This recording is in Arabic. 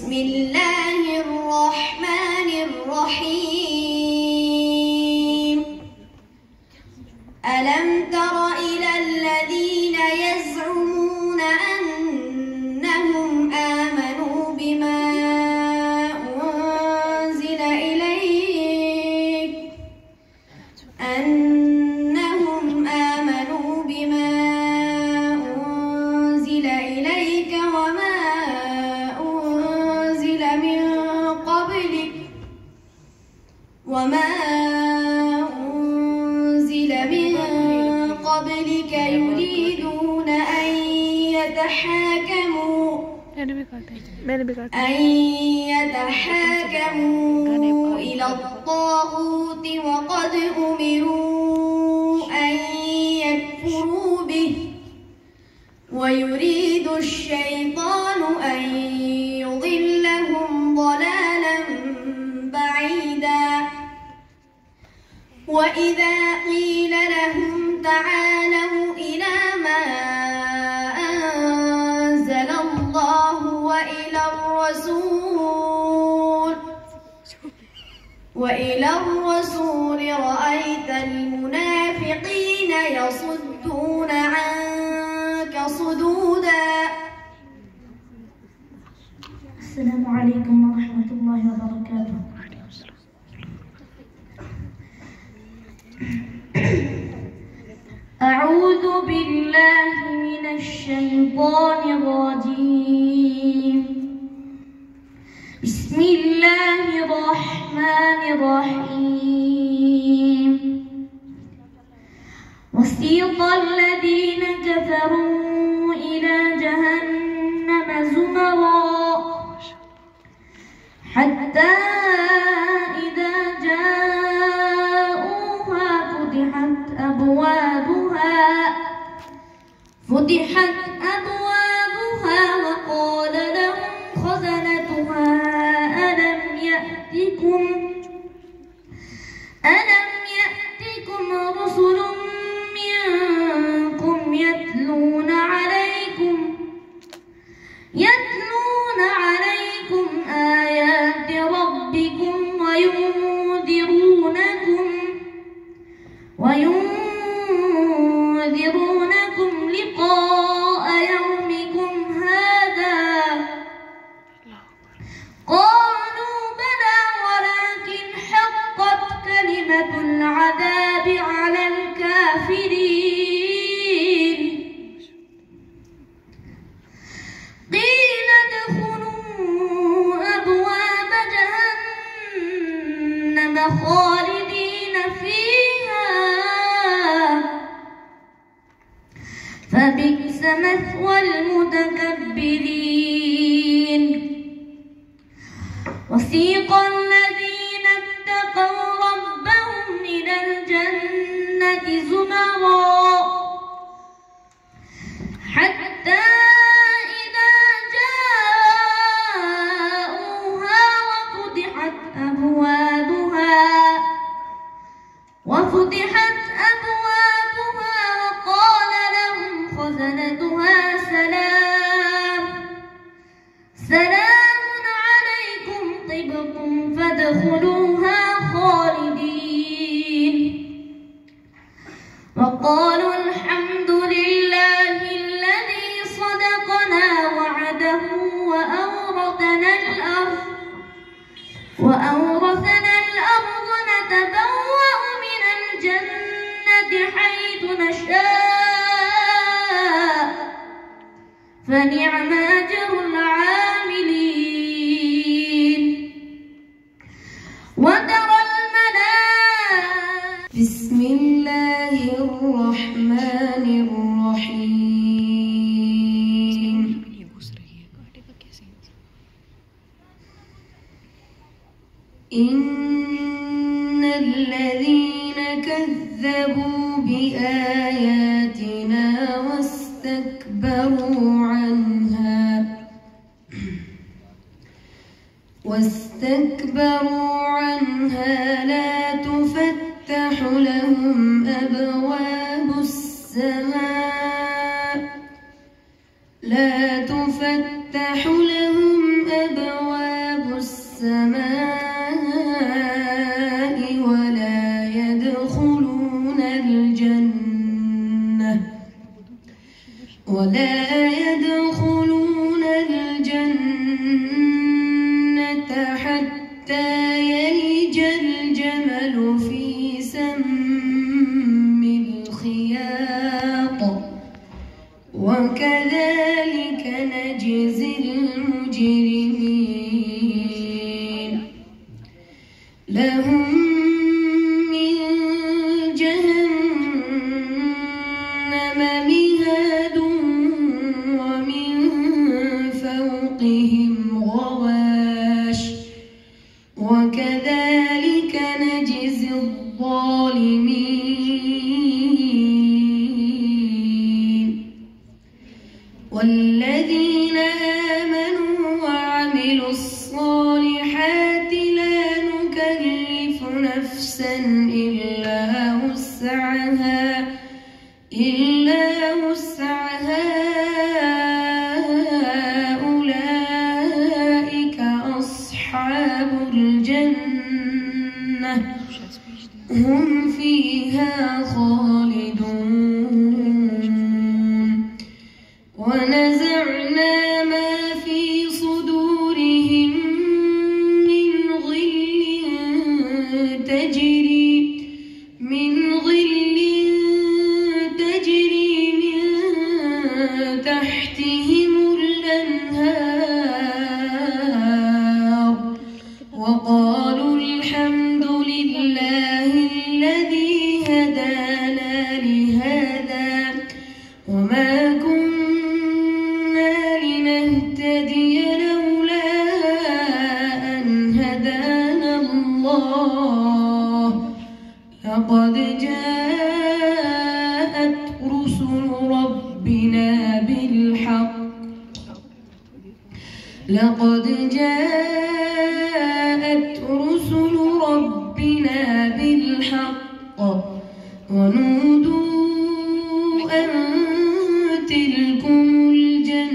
بسم الله الرحمن الرحيم. ألم تر إلى الذين يزعمون أنهم آمنوا بما أنزل إليك وما أنزل من قبلك يريدون أن يتحاكموا إلى الطاغوت وقد أمروا أن يكفروا به ويريد الشيطان أن يضلهم ضلالا بعيدا. وإذا قيل لهم تعالوا إلى ما أنزل الله وإلى الرسول رأيت المنافقين يصدون عنك صدودا. السلام عليكم ورحمة الله وبركاته. أعوذ بالله من الشيطان الرجيم. بسم الله الرحمن الرحيم. وسيق الذين كفروا إلى جهنم زمرا حتى إذا جاءوها فتحت أبوابها وقال لهم خزنتها ألم يأتكم رسل منكم يتلون عليكم آيات ربكم وينذرونكم لقاء يومكم هذا. قالوا بلى ولكن حقت كلمة العذاب على الكافرين. قيل ادخلوا أبواب جهنم خالدين فيها فبئس مثوى المتكبرين. وسيق الذين اتقوا ربهم إلى الجنة زمرا حتى إذا جاءوها وفتحت أبوابها وقال لهم خزنتها سلام عليكم طبتم فادخلوها خالدين. وقالوا الحمد لله الذي صدقنا وعده وأورثنا الأرض نتبوأ من الجنة حيث نشاء فنعم أجر العاملين. وترى الملائكة. بسم الله الرحمن الرحيم. إن الذين كذبوا بآياتنا واستكبروا عنها لا تفتح لهم أبواب السماء ولا يدخلون الجنة حتى يلج الجمل في سم الخياط وكذلك نجزي المجرمين لهم من جهنم مهاد ومن فوقهم غواش وكذلك نجزي الظالمين والذين آمنوا وعملوا الصالحات لا نكلف نفسا إلا وسعها أولئك أصحاب الجنة هم فيها خالدون ونزعنا ما في صدورهم من غل تجري من تحتهم الأنهار وقالوا الحمد لله الذي هدانا لهذا وما كنا لنهتدي لولا أن هدانا الله لقد جاءت رسل ربنا بالحق ونودوا أن تلكم الجنة